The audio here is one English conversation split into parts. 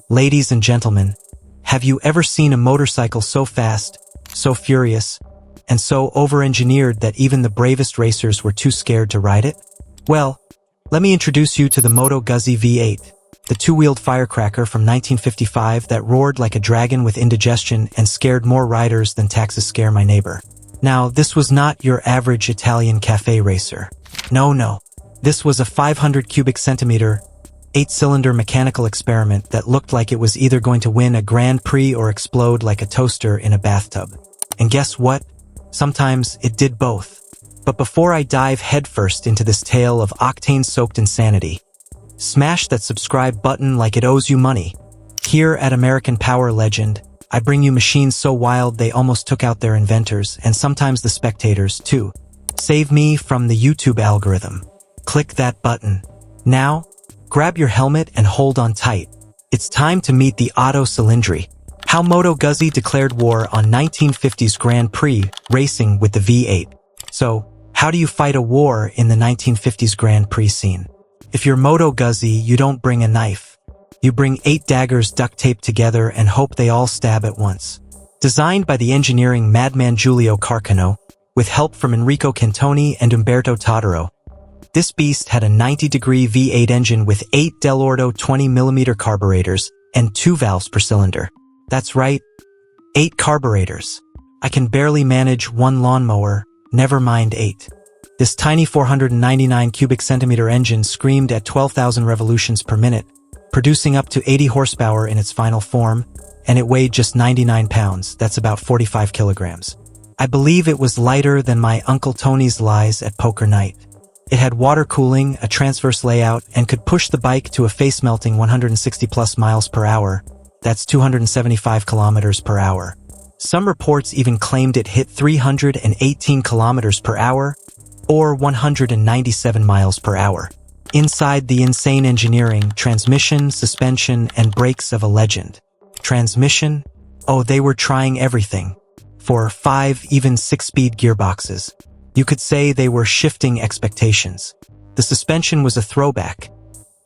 Ladies and gentlemen, have you ever seen a motorcycle so fast, so furious, and so over-engineered that even the bravest racers were too scared to ride it? Well, let me introduce you to the Moto Guzzi V8, the two-wheeled firecracker from 1955 that roared like a dragon with indigestion and scared more riders than taxes scare my neighbor. Now, this was not your average Italian cafe racer. No. This was a 500 cubic centimeter, 8-cylinder mechanical experiment that looked like it was either going to win a Grand Prix or explode like a toaster in a bathtub. And guess what? Sometimes it did both. But before I dive headfirst into this tale of octane-soaked insanity, smash that subscribe button like it owes you money. Here at American Power Legend, I bring you machines so wild they almost took out their inventors, and sometimes the spectators, too. Save me from the YouTube algorithm. Click that button. Now, grab your helmet and hold on tight. It's time to meet the Auto Cylindri. How Moto Guzzi declared war on 1950s Grand Prix racing with the V8. So, how do you fight a war in the 1950s Grand Prix scene? If you're Moto Guzzi, you don't bring a knife. You bring 8 daggers duct taped together and hope they all stab at once. Designed by the engineering madman Giulio Carcano, with help from Enrico Cantoni and Umberto Todaro, this beast had a 90-degree V8 engine with 8 Dell'Orto 20mm carburetors and 2 valves per cylinder. That's right, 8 carburetors. I can barely manage one lawnmower, never mind 8. This tiny 499 cubic centimeter engine screamed at 12,000 revolutions per minute, producing up to 80 horsepower in its final form, and it weighed just 99 pounds, that's about 45 kilograms. I believe it was lighter than my Uncle Tony's lies at poker night. It had water cooling, a transverse layout, and could push the bike to a face-melting 160 plus miles per hour, that's 275 kilometers per hour. Some reports even claimed it hit 318 kilometers per hour, or 197 miles per hour. Inside the insane engineering, transmission, suspension, and brakes of a legend. Transmission? Oh, they were trying everything. For 5, even 6-speed gearboxes. You could say they were shifting expectations. The suspension was a throwback.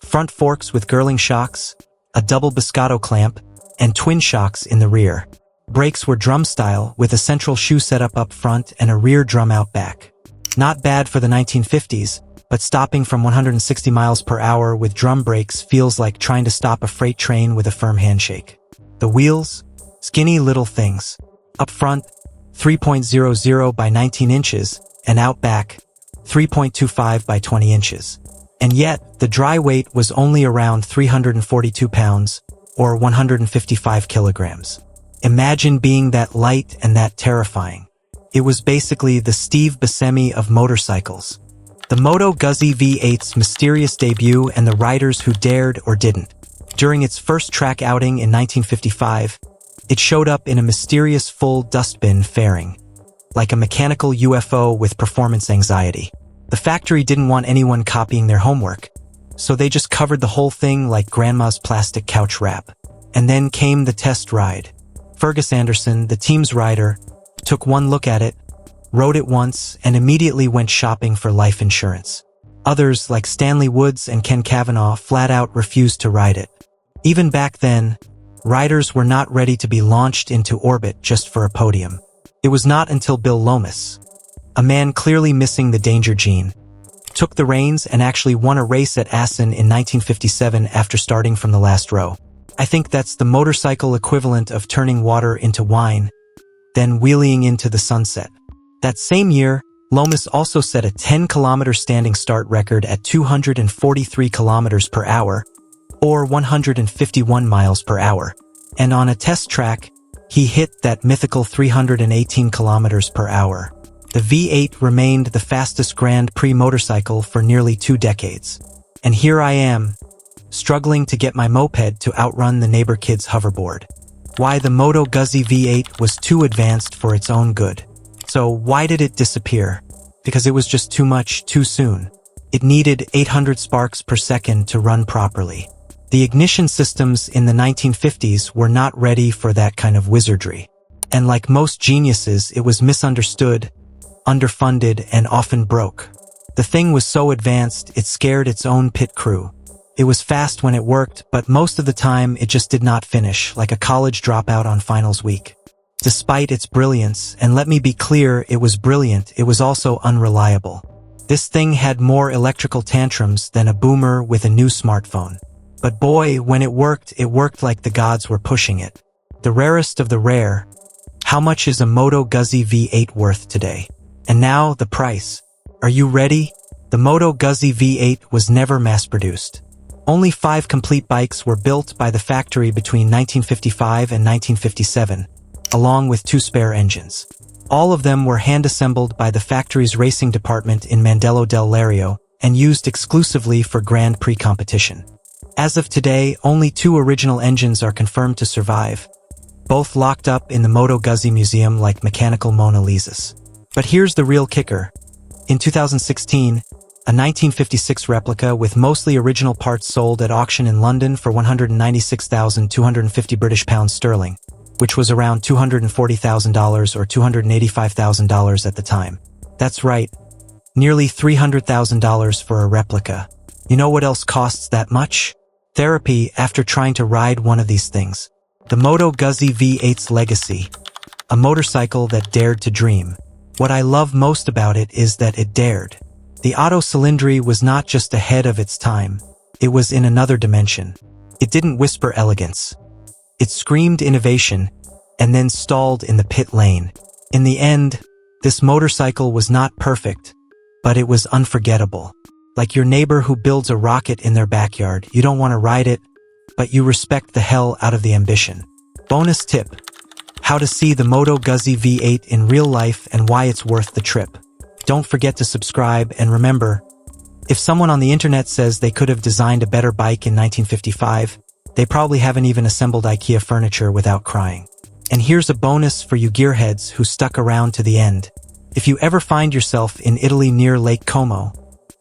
Front forks with Girling shocks, a double Biscotto clamp, and twin shocks in the rear. Brakes were drum style, with a central shoe setup up front and a rear drum out back. Not bad for the 1950s, but stopping from 160 miles per hour with drum brakes feels like trying to stop a freight train with a firm handshake. The wheels? Skinny little things. Up front, 3.00 by 19 inches, and out back, 3.25 by 20 inches. And yet, the dry weight was only around 342 pounds, or 155 kilograms. Imagine being that light and that terrifying. It was basically the Steve Buscemi of motorcycles. The Moto Guzzi V8's mysterious debut and the riders who dared or didn't. During its first track outing in 1955, it showed up in a mysterious full dustbin fairing, like a mechanical UFO with performance anxiety. The factory didn't want anyone copying their homework, so they just covered the whole thing like grandma's plastic couch wrap. And then came the test ride. Fergus Anderson, the team's rider, took one look at it, rode it once, and immediately went shopping for life insurance. Others, like Stanley Woods and Ken Cavanaugh, flat out refused to ride it. Even back then, riders were not ready to be launched into orbit just for a podium. It was not until Bill Lomas, a man clearly missing the danger gene, took the reins and actually won a race at Assen in 1957 after starting from the last row. I think that's the motorcycle equivalent of turning water into wine, then wheeling into the sunset. That same year, Lomas also set a 10-kilometer standing start record at 243 kilometers per hour, or 151 miles per hour. And on a test track, he hit that mythical 318 kilometers per hour. The V8 remained the fastest Grand Prix motorcycle for nearly 2 decades. And here I am, struggling to get my moped to outrun the neighbor kid's hoverboard. Why the Moto Guzzi V8 was too advanced for its own good. So why did it disappear? Because it was just too much, too soon. It needed 800 sparks per second to run properly. The ignition systems in the 1950s were not ready for that kind of wizardry. And like most geniuses, it was misunderstood, underfunded, and often broke. The thing was so advanced, it scared its own pit crew. It was fast when it worked, but most of the time it just did not finish, like a college dropout on finals week. Despite its brilliance, and let me be clear, it was brilliant, it was also unreliable. This thing had more electrical tantrums than a boomer with a new smartphone. But boy, when it worked like the gods were pushing it. The rarest of the rare. How much is a Moto Guzzi V8 worth today? And now, the price. Are you ready? The Moto Guzzi V8 was never mass-produced. Only 5 complete bikes were built by the factory between 1955 and 1957, along with 2 spare engines. All of them were hand-assembled by the factory's racing department in Mandello del Lario and used exclusively for Grand Prix competition. As of today, only 2 original engines are confirmed to survive, both locked up in the Moto Guzzi Museum like mechanical Mona Lisas. But here's the real kicker. In 2016, a 1956 replica with mostly original parts sold at auction in London for £196,250 British pounds sterling, which was around $240,000 or $285,000 at the time. That's right, nearly $300,000 for a replica. You know what else costs that much? Therapy after trying to ride one of these things. The Moto Guzzi V8's legacy. A motorcycle that dared to dream. What I love most about it is that it dared. The Otto Cylindri was not just ahead of its time, it was in another dimension. It didn't whisper elegance. It screamed innovation, and then stalled in the pit lane. In the end, this motorcycle was not perfect, but it was unforgettable. Like your neighbor who builds a rocket in their backyard, you don't want to ride it, but you respect the hell out of the ambition. Bonus tip: how to see the Moto Guzzi V8 in real life and why it's worth the trip. Don't forget to subscribe, and remember, if someone on the internet says they could have designed a better bike in 1955, they probably haven't even assembled IKEA furniture without crying. And here's a bonus for you gearheads who stuck around to the end. If you ever find yourself in Italy near Lake Como,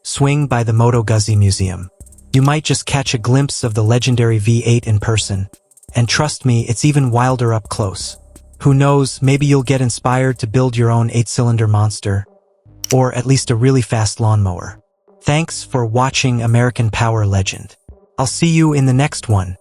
swing by the Moto Guzzi Museum. You might just catch a glimpse of the legendary V8 in person. And trust me, it's even wilder up close. Who knows, maybe you'll get inspired to build your own 8-cylinder monster. Or at least a really fast lawnmower. Thanks for watching American Power Legend. I'll see you in the next one.